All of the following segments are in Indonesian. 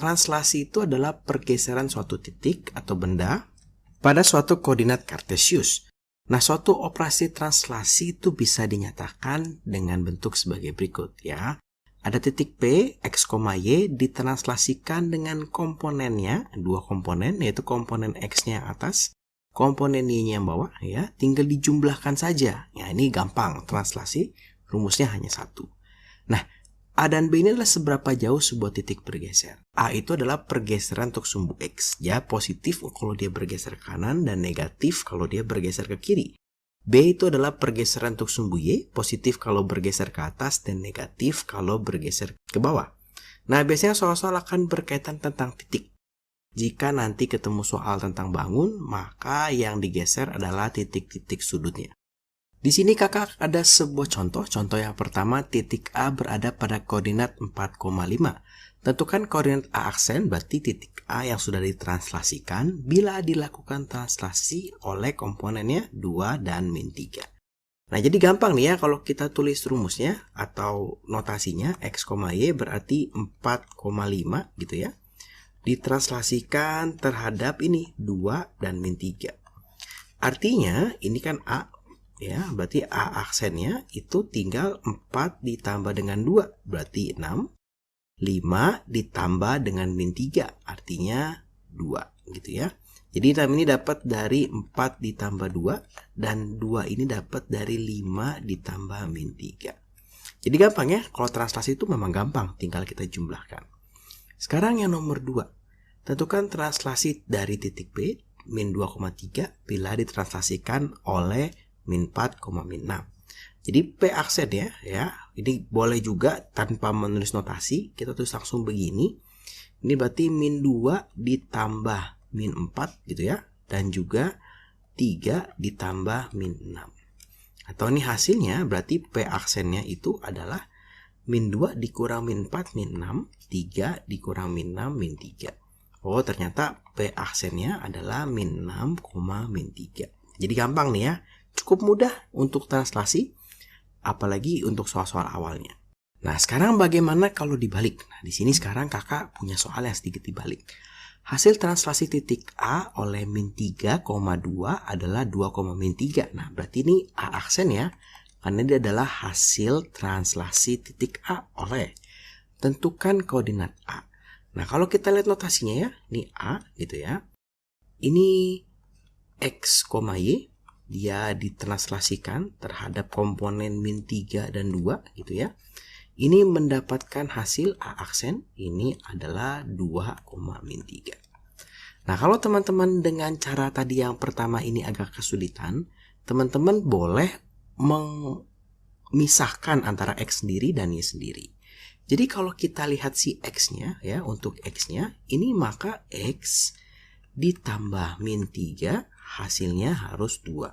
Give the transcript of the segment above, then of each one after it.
translasi itu adalah pergeseran suatu titik atau benda pada suatu koordinat kartesius. Nah, suatu operasi translasi itu bisa dinyatakan dengan bentuk sebagai berikut ya. Ada titik P, X, Y ditranslasikan dengan komponennya, dua komponen, yaitu komponen X-nya yang atas, komponen Y-nya yang bawah, ya, tinggal dijumlahkan saja. Ya, ini gampang, translasi, rumusnya hanya satu. Nah, A dan B ini adalah seberapa jauh sebuah titik bergeser. A itu adalah pergeseran untuk sumbu X, ya, positif kalau dia bergeser ke kanan dan negatif kalau dia bergeser ke kiri. B itu adalah pergeseran untuk sumbu Y, positif kalau bergeser ke atas dan negatif kalau bergeser ke bawah. Nah, biasanya soal-soal akan berkaitan tentang titik. Jika nanti ketemu soal tentang bangun, maka yang digeser adalah titik-titik sudutnya. Di sini kakak ada sebuah contoh. Contoh yang pertama, titik A berada pada koordinat 4,5. Tentukan koordinat A aksen, berarti titik A yang sudah ditranslasikan bila dilakukan translasi oleh komponennya 2 dan min 3. Nah, jadi gampang nih ya kalau kita tulis rumusnya atau notasinya X, Y berarti 4,5 gitu ya. Ditranslasikan terhadap ini 2 dan min 3. Artinya ini kan A ya, berarti A aksennya itu tinggal 4 ditambah dengan 2 berarti 6. 5 ditambah dengan min 3 artinya 2 gitu ya. Jadi ini dapat dari 4 ditambah 2 dan 2 ini dapat dari 5 ditambah min 3. Jadi gampang ya, kalau translasi itu memang gampang, tinggal kita jumlahkan. Sekarang yang nomor 2. Tentukan translasi dari titik B min 2,3 bila ditranslasikan oleh min 4, min 6. Jadi P aksen ya. Ini boleh juga tanpa menulis notasi, kita tulis langsung begini. Ini berarti min 2 ditambah min 4 gitu ya. Dan juga 3 ditambah min 6. Atau ini hasilnya berarti P aksennya itu adalah min 2 dikurang min 4 min 6, 3 dikurang min 6 min 3. Oh, ternyata P aksennya adalah min 6, min 3. Jadi gampang nih ya. Cukup mudah untuk translasi. Apalagi untuk soal-soal awalnya. Nah, sekarang bagaimana kalau dibalik? Nah, di sini sekarang kakak punya soal yang sedikit dibalik. Hasil translasi titik A oleh min 3,2 adalah 2, min 3. Nah, berarti ini A aksen ya. Karena dia adalah hasil translasi titik A oleh. Tentukan koordinat A. Nah, kalau kita lihat notasinya ya. Ini A gitu ya. Ini X, Y. Dia ditranslasikan terhadap komponen min 3 dan 2 gitu ya. Ini mendapatkan hasil A aksen, ini adalah 2, min 3. Nah, kalau teman-teman dengan cara tadi yang pertama ini agak kesulitan, teman-teman boleh memisahkan antara X sendiri dan Y sendiri. Jadi kalau kita lihat si X-nya ya, untuk X-nya, ini maka X ditambah min 3 hasilnya harus 2.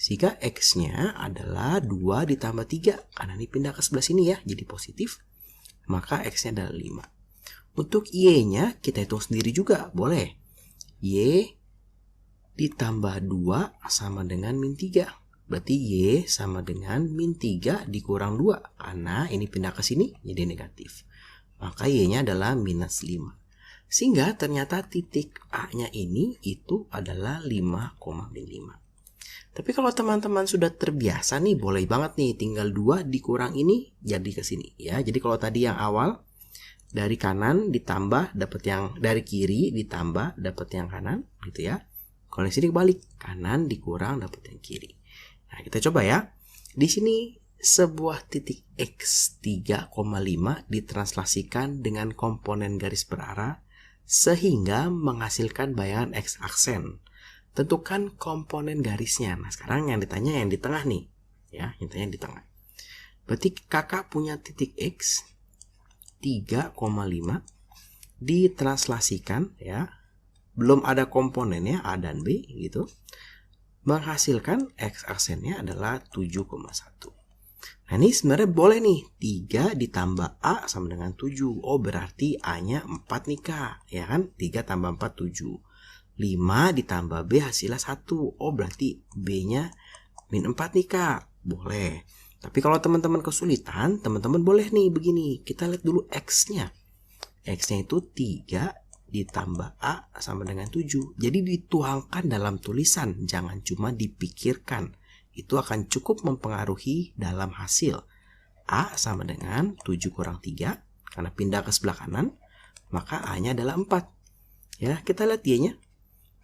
Sehingga X-nya adalah 2 ditambah 3. Karena ini pindah ke sebelah sini ya, jadi positif. Maka X-nya adalah 5. Untuk Y-nya kita hitung sendiri juga, boleh. Y ditambah 2 sama dengan min 3. Berarti Y sama dengan min 3 dikurang 2. Karena ini pindah ke sini, jadi negatif. Maka Y-nya adalah minus 5. Sehingga ternyata titik A-nya ini itu adalah 5, min 5. Tapi kalau teman-teman sudah terbiasa nih, boleh banget nih tinggal 2 dikurang ini jadi ke sini ya. Jadi kalau tadi yang awal dari kanan ditambah dapat yang dari kiri ditambah dapat yang kanan gitu ya. Kalau di sini kebalik, kanan dikurang dapat yang kiri. Nah, kita coba ya. Di sini sebuah titik X 3,5 ditranslasikan dengan komponen garis berarah sehingga menghasilkan bayangan X aksen. Tentukan komponen garisnya. Nah, sekarang yang ditanya yang di tengah nih. Ya, yang ditanya di tengah. Berarti kakak punya titik X 3,5 ditranslasikan ya. Belum ada komponennya A dan B gitu. Menghasilkan X aksennya adalah 7,1. Nah, ini sebenarnya boleh nih 3 ditambah A sama dengan 7. Oh, berarti A-nya 4 nih Kak. Ya kan? 3 tambah 4, 7. 5 ditambah B hasilnya 1. Oh, berarti B-nya min 4 nih Kak. Boleh. Tapi kalau teman-teman kesulitan, teman-teman boleh nih begini. Kita lihat dulu X-nya. X-nya itu 3 ditambah A sama dengan 7. Jadi dituangkan dalam tulisan, jangan cuma dipikirkan. Itu akan cukup mempengaruhi dalam hasil. A sama dengan 7 kurang 3, karena pindah ke sebelah kanan, maka A-nya adalah 4. Ya, kita lihat Y-nya.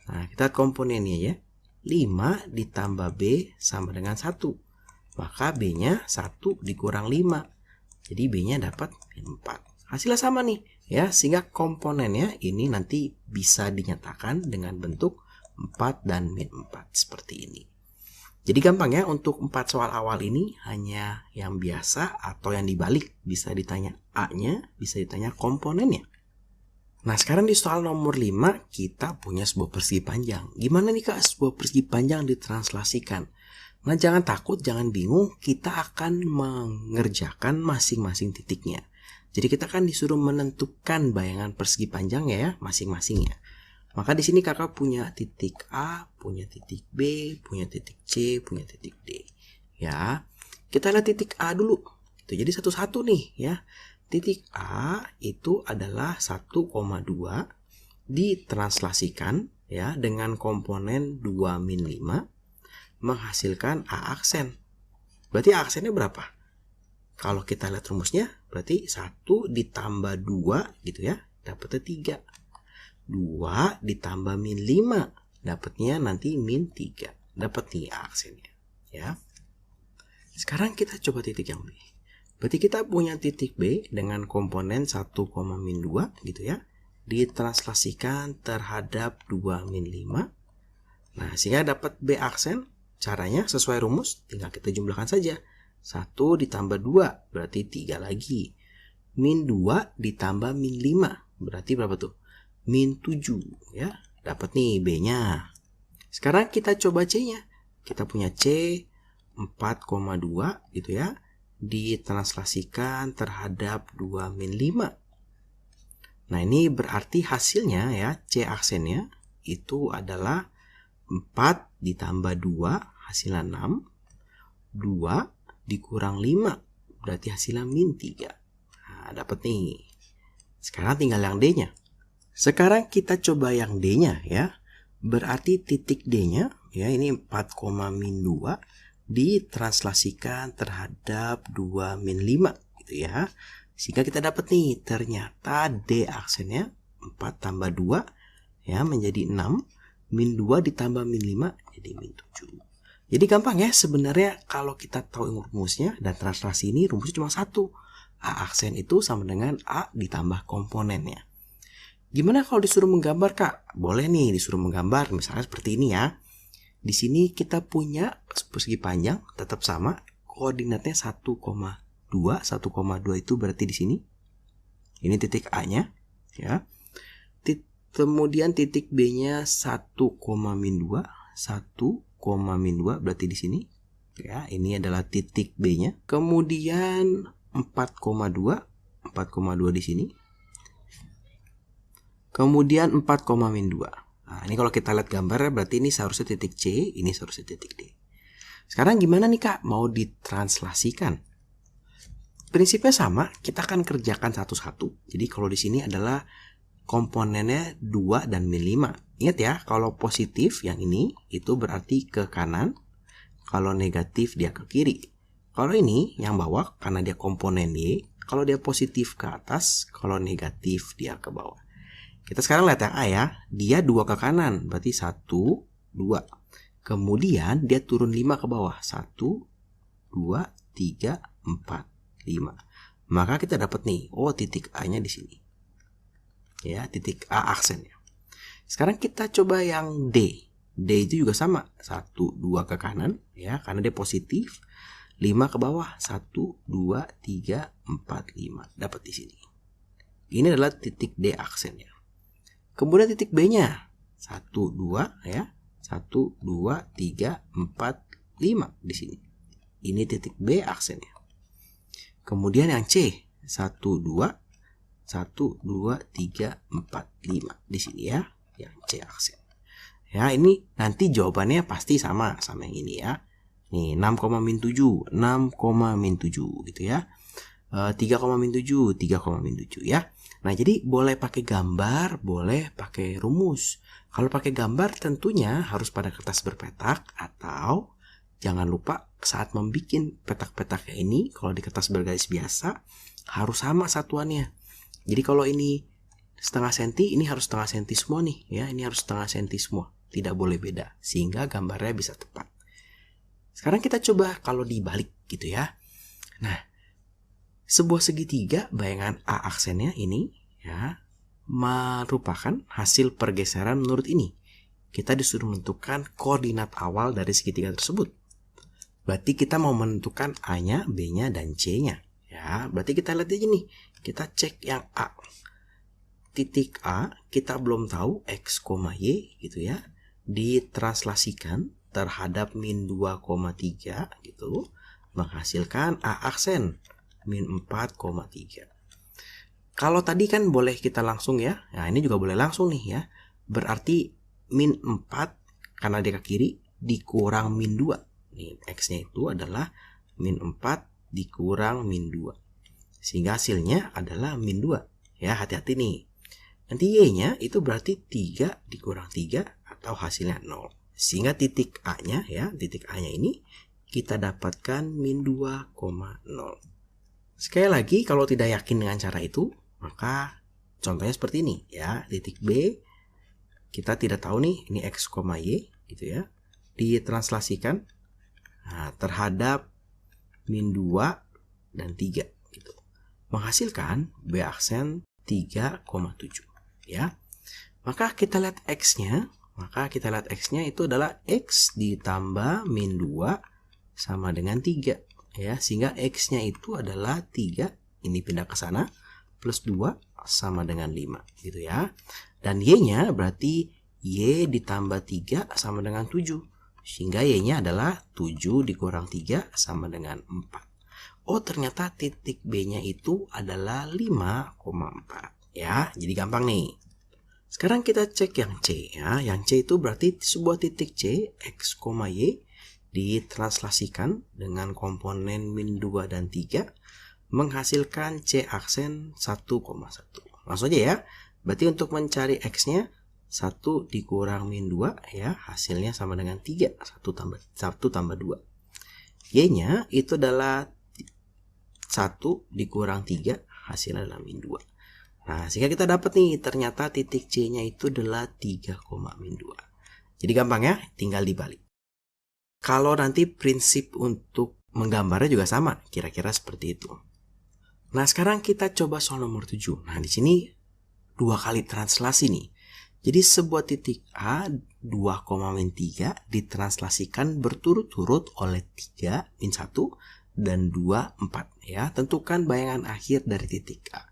Nah, kita lihat komponennya ya. 5 ditambah B sama dengan 1. Maka B-nya 1 dikurang 5. Jadi B-nya dapat 4. Hasilnya sama nih, ya, sehingga komponennya ini nanti bisa dinyatakan dengan bentuk 4 dan min 4 seperti ini. Jadi gampang ya, untuk 4 soal awal ini hanya yang biasa atau yang dibalik. Bisa ditanya A-nya, bisa ditanya komponennya. Nah, sekarang di soal nomor 5 kita punya sebuah persegi panjang. Gimana nih Kak sebuah persegi panjang ditranslasikan? Nah, jangan takut, jangan bingung, kita akan mengerjakan masing-masing titiknya. Jadi kita kan disuruh menentukan bayangan persegi panjang ya masing-masingnya. Maka di sini kakak punya titik A, punya titik B, punya titik C, punya titik D. Ya, kita lihat titik A dulu. Itu jadi satu-satu nih ya. Titik A itu adalah 1,2 ditranslasikan ya dengan komponen 2 min 5 menghasilkan A aksen. Berarti A aksennya berapa? Kalau kita lihat rumusnya, berarti 1 ditambah 2 gitu ya, dapatnya 3. 2 ditambah min 5, dapatnya nanti min 3. Dapat nih aksennya. Ya. Sekarang kita coba titik yang B. Berarti kita punya titik B dengan komponen 1, min 2 gitu ya, ditranslasikan terhadap 2 min 5. Nah, sehingga dapat B aksen. Caranya sesuai rumus, tinggal kita jumlahkan saja. 1 ditambah 2 berarti 3 lagi. Min 2 ditambah min 5 berarti berapa tuh? Min 7 ya. Dapat nih B-nya. Sekarang kita coba C-nya. Kita punya C 4,2 gitu ya. Ditranslasikan terhadap 2 min 5. Nah, ini berarti hasilnya ya, C aksennya itu adalah 4 ditambah 2 hasilnya 6. 2 dikurang 5 berarti hasilnya min 3. Nah, dapat nih. Sekarang tinggal yang D-nya. Sekarang kita coba yang D-nya ya. Berarti titik D-nya ya, ini 4, min 2 ditranslasikan terhadap 2 min 5 gitu ya. Sehingga kita dapat nih, ternyata D aksennya 4 tambah 2 ya menjadi 6, min 2 ditambah min 5 jadi min 7. Jadi gampang ya sebenarnya kalau kita tahu rumusnya dan translasi ini rumusnya cuma satu. A aksen itu sama dengan A ditambah komponennya. Gimana kalau disuruh menggambar Kak? Boleh nih disuruh menggambar misalnya seperti ini ya. Di sini kita punya persegi panjang tetap sama, koordinatnya 1,2. 1,2 itu berarti di sini. Ini titik A-nya ya. Kemudian titik B-nya 1, min 2. 1, min 2 berarti di sini. Ya, ini adalah titik B-nya. Kemudian 4,2 di sini. Kemudian 4, min 2. Nah, ini kalau kita lihat gambarnya berarti ini seharusnya titik C, ini seharusnya titik D. Sekarang gimana nih Kak mau ditranslasikan? Prinsipnya sama, kita akan kerjakan satu-satu. Jadi kalau di sini adalah komponennya 2 dan min 5. Ingat ya, kalau positif yang ini itu berarti ke kanan, kalau negatif dia ke kiri. Kalau ini yang bawah karena dia komponen Y, kalau dia positif ke atas, kalau negatif dia ke bawah. Kita sekarang lihat yang A ya, dia 2 ke kanan, berarti 1, 2. Kemudian dia turun 5 ke bawah, 1, 2, 3, 4, 5. Maka kita dapat nih, oh titik A-nya di sini. Ya, titik A aksennya. Sekarang kita coba yang D. D itu juga sama, 1, 2 ke kanan ya, karena dia positif. 5 ke bawah, 1, 2, 3, 4, 5. Dapat di sini. Ini adalah titik D aksennya. Kemudian titik B-nya 1, 2 ya. 1, 2, 3, 4, 5 di sini. Ini titik B aksennya. Kemudian yang C 1, 2, 1, 2, 3, 4, 5 di sini ya, yang C aksen. Ya, ini nanti jawabannya pasti sama yang ini ya. Nih 6, min 7, 6, min 7 gitu ya. 3, min 7, 3, min 7 ya. Nah, jadi boleh pakai gambar, boleh pakai rumus. Kalau pakai gambar tentunya harus pada kertas berpetak atau jangan lupa saat membuat petak-petak ini, kalau di kertas bergaris biasa harus sama satuannya. Jadi kalau ini setengah senti, ini harus setengah senti semua nih ya. Ini harus setengah senti semua, tidak boleh beda sehingga gambarnya bisa tepat. Sekarang kita coba kalau dibalik gitu ya. Nah, sebuah segitiga bayangan A aksennya ini ya merupakan hasil pergeseran menurut ini. Kita disuruh menentukan koordinat awal dari segitiga tersebut. Berarti kita mau menentukan A-nya, B-nya, dan C-nya. Ya, berarti kita lihat aja nih. Kita cek yang A. Titik A, kita belum tahu X, Y gitu ya. Ditranslasikan terhadap min 2,3 gitu. Menghasilkan A aksen min 4,3. Kalau tadi kan boleh kita langsung ya. Nah, ini juga boleh langsung nih ya. Berarti min 4 karena dia ke kiri dikurang min 2. Nih, X-nya itu adalah min 4 dikurang min 2. Sehingga hasilnya adalah min 2. Ya, hati-hati nih. Nanti Y-nya itu berarti 3 dikurang 3 atau hasilnya 0. Sehingga titik A-nya ya, titik A-nya ini kita dapatkan min 2,0. Sekali lagi, kalau tidak yakin dengan cara itu, maka contohnya seperti ini ya. Titik B, kita tidak tahu nih, ini X, Y gitu ya. Ditranslasikan terhadap min 2 dan 3 gitu. Menghasilkan B aksen 3,7 ya. Maka kita lihat X-nya, itu adalah X ditambah min 2 sama dengan 3 ya, sehingga X-nya itu adalah 3, ini pindah ke sana, plus 2 sama dengan 5 gitu ya. Dan Y-nya berarti Y ditambah 3 sama dengan 7. Sehingga Y-nya adalah 7 dikurang 3 sama dengan 4. Oh, ternyata titik B-nya itu adalah 5,4 ya. Jadi gampang nih. Sekarang kita cek yang C ya. Yang C itu berarti sebuah titik C X, Y ditranslasikan dengan komponen min 2 dan 3 menghasilkan C aksen 1,1. Langsung aja ya. Berarti untuk mencari X-nya 1 dikurang min 2 ya, hasilnya sama dengan 3. 1 tambah 2. Y-nya itu adalah 1 dikurang 3, hasilnya adalah min 2. Nah, sehingga kita dapat nih, ternyata titik C-nya itu adalah 3, min 2. Jadi gampang ya, tinggal dibalik. Kalau nanti prinsip untuk menggambarnya juga sama, kira-kira seperti itu. Nah, sekarang kita coba soal nomor 7. Nah, di sini 2 kali translasi nih. Jadi sebuah titik A 2,3 ditranslasikan berturut-turut oleh 3, min 1, dan 2, 4 ya. Tentukan bayangan akhir dari titik A.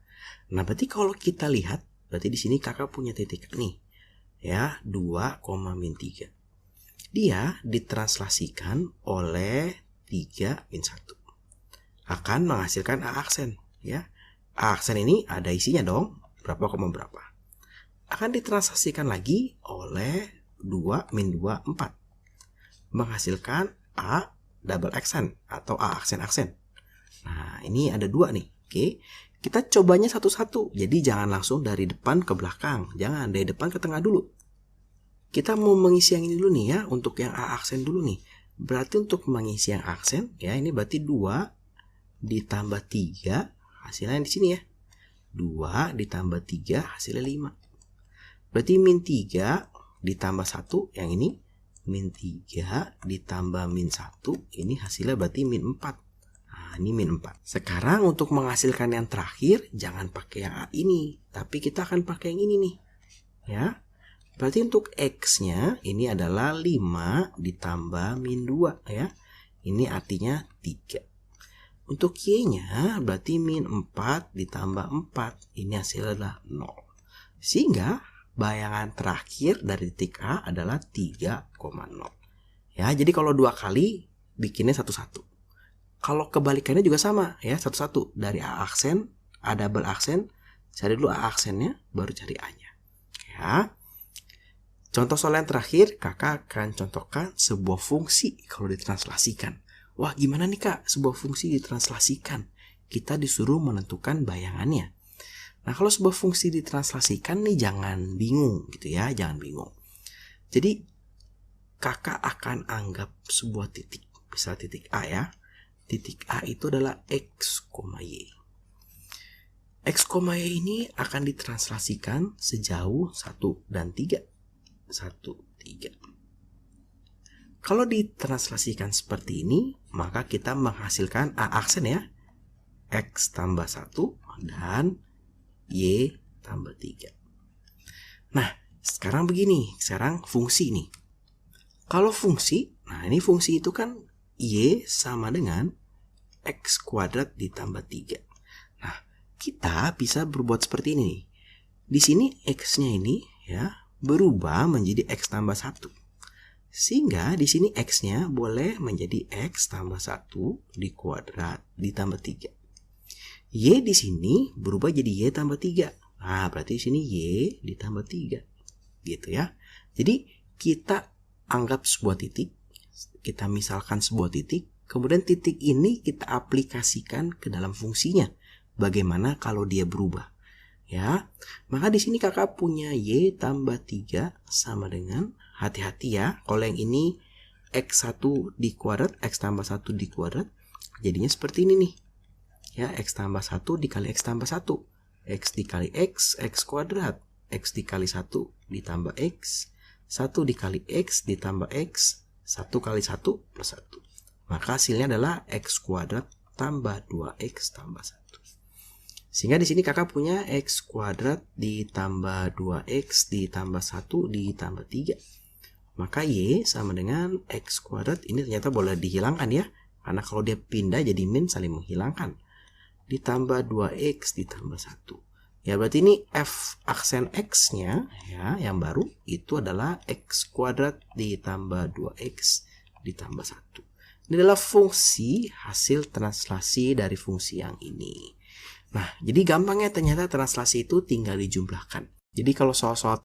Nah, berarti kalau kita lihat, berarti di sini kakak punya titik A nih ya, 2,3. Dia ditranslasikan oleh 3, min 1. Akan menghasilkan A aksen ya. A aksen ini ada isinya dong, berapa, akan ditranslasikan lagi oleh 2, min 2, 4. Menghasilkan A double aksen atau A aksen-aksen. Nah, ini ada 2 nih. Oke, kita cobanya satu-satu. Jadi jangan langsung dari depan ke belakang. Jangan, dari depan ke tengah dulu. Kita mau mengisi yang ini dulu nih ya, untuk yang A aksen dulu nih. Berarti untuk mengisi yang aksen, ya ini berarti 2 ditambah 3, hasilnya di sini ya. 2 ditambah 3, hasilnya 5. Berarti min 3 ditambah 1, yang ini. Min 3 ditambah min 1, ini hasilnya berarti min 4. Nah, ini min 4. Sekarang untuk menghasilkan yang terakhir, jangan pakai yang A ini. Tapi kita akan pakai yang ini nih. Ya. Berarti untuk X-nya, ini adalah 5 ditambah min 2. Ya. Ini artinya 3. Untuk Y-nya, berarti min 4 ditambah 4. Ini hasilnya adalah 0. Sehingga bayangan terakhir dari titik A adalah 3,0. Ya, jadi kalau 2 kali bikinnya satu-satu. Kalau kebalikannya juga sama ya, satu-satu. Dari A aksen, A double aksen, cari dulu A aksennya, baru cari A-nya. Ya. Contoh soal yang terakhir, kakak akan contohkan sebuah fungsi kalau ditranslasikan. Wah, gimana nih kak sebuah fungsi ditranslasikan? Kita disuruh menentukan bayangannya. Nah, kalau sebuah fungsi ditranslasikan nih jangan bingung gitu ya, jangan bingung. Jadi kakak akan anggap sebuah titik, misal titik A ya. Titik A itu adalah X, Y. X, Y ini akan ditranslasikan sejauh 1 dan 3. 1, 3. Kalau ditranslasikan seperti ini, maka kita menghasilkan A aksen ya. X tambah 1 dan Y tambah 3. Nah, sekarang begini. Sekarang fungsi nih. Kalau fungsi, nah ini fungsi itu kan Y sama dengan X kuadrat ditambah 3. Nah, kita bisa berbuat seperti ini nih. Di sini X-nya ini ya berubah menjadi X tambah 1. Sehingga di sini X-nya boleh menjadi X tambah 1 di kuadrat ditambah 3. Y di sini berubah jadi Y tambah 3. Nah, berarti di sini Y ditambah 3. Gitu ya. Jadi kita anggap sebuah titik. Kita misalkan sebuah titik. Kemudian titik ini kita aplikasikan ke dalam fungsinya. Bagaimana kalau dia berubah? Ya, maka di sini kakak punya Y tambah 3 sama dengan, hati-hati ya, kalau yang ini X1 di kuadrat, X tambah 1 di kuadrat, jadinya seperti ini nih. Ya, X tambah 1 dikali X tambah 1. X dikali X, X kuadrat. X dikali 1 ditambah X. 1 dikali X ditambah X. 1 kali 1 plus 1. Maka hasilnya adalah X kuadrat tambah 2X tambah 1. Sehingga di sini kakak punya X kuadrat ditambah 2X ditambah 1 ditambah 3. Maka Y sama dengan X kuadrat, ini ternyata boleh dihilangkan ya. Karena kalau dia pindah jadi min saling menghilangkan. Ditambah 2X ditambah 1. Ya berarti ini F aksen X-nya ya yang baru itu adalah X kuadrat ditambah 2X ditambah 1. Ini adalah fungsi hasil translasi dari fungsi yang ini. Nah, jadi gampangnya ternyata translasi itu tinggal dijumlahkan. Jadi kalau soal-soal